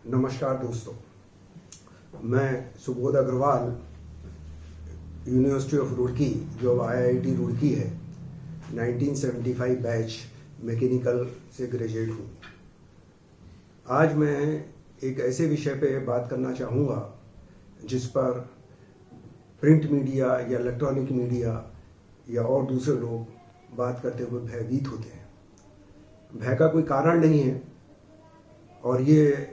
नमस्कार दोस्तों, मैं सुबोध अग्रवाल यूनिवर्सिटी ऑफ रुड़की जो आईआईटी रुड़की है 1975 बैच मैकेनिकल से ग्रेजुएट हूँ। आज मैं एक ऐसे विषय पे बात करना चाहूँगा जिस पर प्रिंट मीडिया या इलेक्ट्रॉनिक मीडिया या और दूसरे लोग बात करते हुए भयभीत होते हैं। भय का कोई कारण नहीं है और ये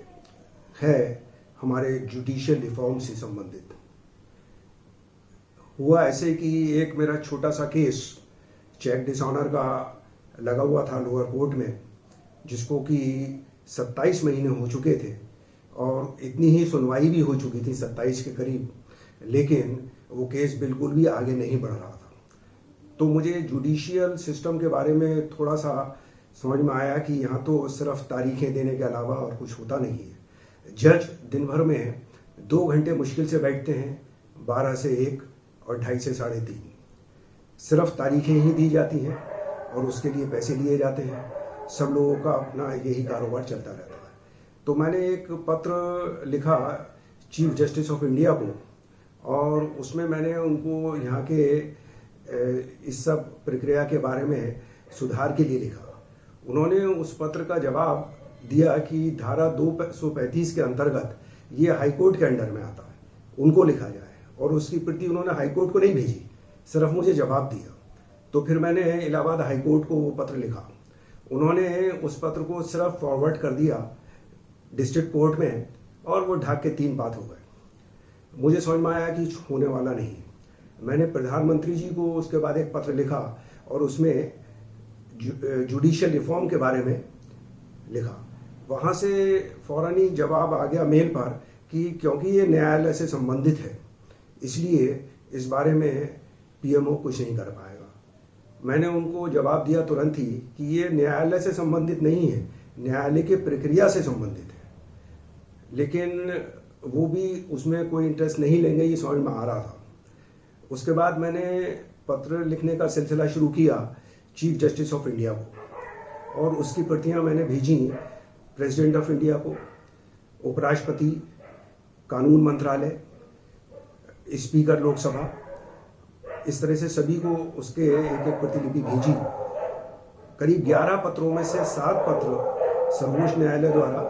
है हमारे जुडिशियल रिफॉर्म से संबंधित। हुआ ऐसे कि एक मेरा छोटा सा केस चेक डिसऑनर का लगा हुआ था लोअर कोर्ट में, जिसको कि 27 महीने हो चुके थे और इतनी ही सुनवाई भी हो चुकी थी 27 के करीब, लेकिन वो केस बिल्कुल भी आगे नहीं बढ़ रहा था। तो मुझे जुडिशियल सिस्टम के बारे में थोड़ा सा समझ में आया कि यहाँ तो सिर्फ तारीखें देने के अलावा और कुछ होता नहीं है। जज दिन भर में 2 घंटे मुश्किल से बैठते हैं, 12 से 1 और 2:30 से 3:30। सिर्फ तारीखें ही दी जाती हैं और उसके लिए पैसे लिए जाते हैं। सब लोगों का अपना यही कारोबार चलता रहता है। तो मैंने एक पत्र लिखा चीफ जस्टिस ऑफ इंडिया को और उसमें मैंने उनको यहाँ के इस सब प्रक्रिया के बारे में सुधार के लिए लिखा। उन्होंने उस पत्र का जवाब दिया कि धारा 235 के अंतर्गत ये हाईकोर्ट के अंडर में आता है, उनको लिखा जाए, और उसकी प्रति उन्होंने हाईकोर्ट को नहीं भेजी, सिर्फ मुझे जवाब दिया। तो फिर मैंने इलाहाबाद हाईकोर्ट को वो पत्र लिखा। उन्होंने उस पत्र को सिर्फ फॉरवर्ड कर दिया डिस्ट्रिक्ट कोर्ट में और वो ढाक के 3 बात हो गए। मुझे समझ में आया कि होने वाला नहीं। मैंने प्रधानमंत्री जी को उसके बाद एक पत्र लिखा और उसमें जुडिशियल रिफॉर्म के बारे में लिखा। वहाँ से फौरन ही जवाब आ गया मेल पर कि क्योंकि ये न्यायालय से संबंधित है इसलिए इस बारे में पीएमओ कुछ नहीं कर पाएगा। मैंने उनको जवाब दिया तुरंत ही कि ये न्यायालय से संबंधित नहीं है, न्यायालय की प्रक्रिया से संबंधित है, लेकिन वो भी उसमें कोई इंटरेस्ट नहीं लेंगे, ये समझ में आ रहा था। उसके बाद मैंने पत्र लिखने का सिलसिला शुरू किया चीफ जस्टिस ऑफ इंडिया को और उसकी प्रतियां मैंने भेजी प्रेसिडेंट ऑफ इंडिया को, उपराष्ट्रपति, कानून मंत्रालय, स्पीकर लोकसभा, इस तरह से सभी को उसके एक एक प्रतिलिपि भेजी। करीब 11 पत्रों में से 7 पत्र सर्वोच्च न्यायालय द्वारा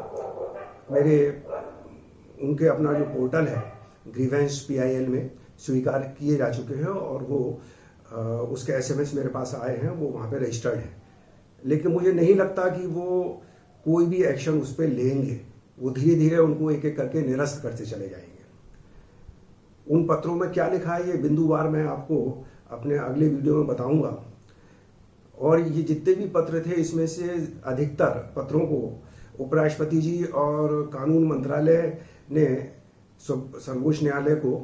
उनके अपना जो पोर्टल है ग्रीवेंस PIL में स्वीकार किए जा चुके हैं और वो उसके SMS मेरे पास आए हैं, वो वहाँ पे रजिस्टर्ड है। लेकिन मुझे नहीं लगता कि वो कोई भी एक्शन उस पर लेंगे। वो धीरे धीरे उनको एक एक करके निरस्त करते चले जाएंगे। उन पत्रों में क्या लिखा है ये बिंदुवार मैं आपको अपने अगले वीडियो में बताऊंगा। और ये जितने भी पत्र थे इसमें से अधिकतर पत्रों को उपराष्ट्रपति जी और कानून मंत्रालय ने सर्वोच्च न्यायालय को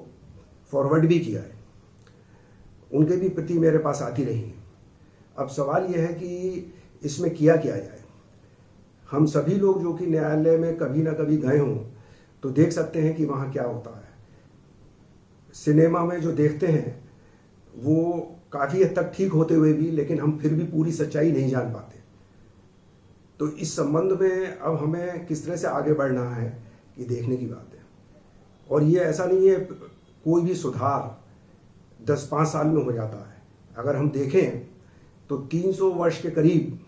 फॉरवर्ड भी किया है। उनके भी प्रति मेरे पास आती रही है। अब सवाल यह है कि इसमें किया जाए। हम सभी लोग जो कि न्यायालय में कभी ना कभी गए हों तो देख सकते हैं कि वहाँ क्या होता है। सिनेमा में जो देखते हैं वो काफ़ी हद तक ठीक होते हुए भी, लेकिन हम फिर भी पूरी सच्चाई नहीं जान पाते। तो इस संबंध में अब हमें किस तरह से आगे बढ़ना है ये देखने की बात है। और ये ऐसा नहीं है कोई भी सुधार 10-5 साल में हो जाता है। अगर हम देखें तो 300 वर्ष के करीब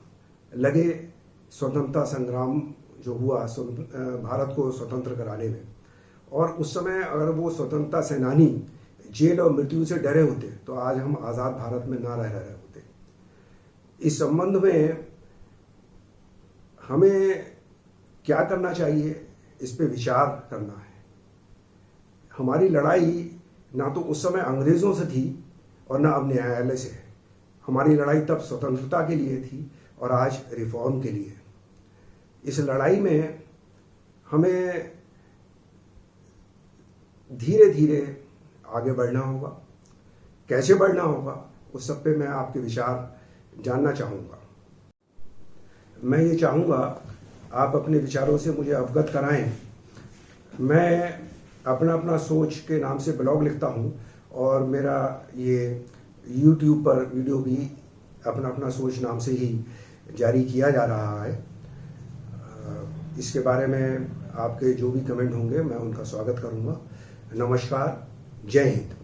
लगे स्वतंत्रता संग्राम जो हुआ भारत को स्वतंत्र कराने में, और उस समय अगर वो स्वतंत्रता सेनानी जेल और मृत्यु से डरे होते तो आज हम आज़ाद भारत में ना रह रहे होते। इस संबंध में हमें क्या करना चाहिए, इस पे विचार करना है। हमारी लड़ाई ना तो उस समय अंग्रेज़ों से थी और ना अब न्यायालय से है। हमारी लड़ाई तब स्वतंत्रता के लिए थी और आज रिफॉर्म के लिए। इस लड़ाई में हमें धीरे धीरे आगे बढ़ना होगा। कैसे बढ़ना होगा उस सब पे मैं आपके विचार जानना चाहूँगा। मैं ये चाहूँगा आप अपने विचारों से मुझे अवगत कराएं। मैं अपना सोच के नाम से ब्लॉग लिखता हूँ और मेरा ये YouTube पर वीडियो भी अपना सोच नाम से ही जारी किया जा रहा है। इसके बारे में आपके जो भी कमेंट होंगे मैं उनका स्वागत करूंगा। नमस्कार, जय हिंद।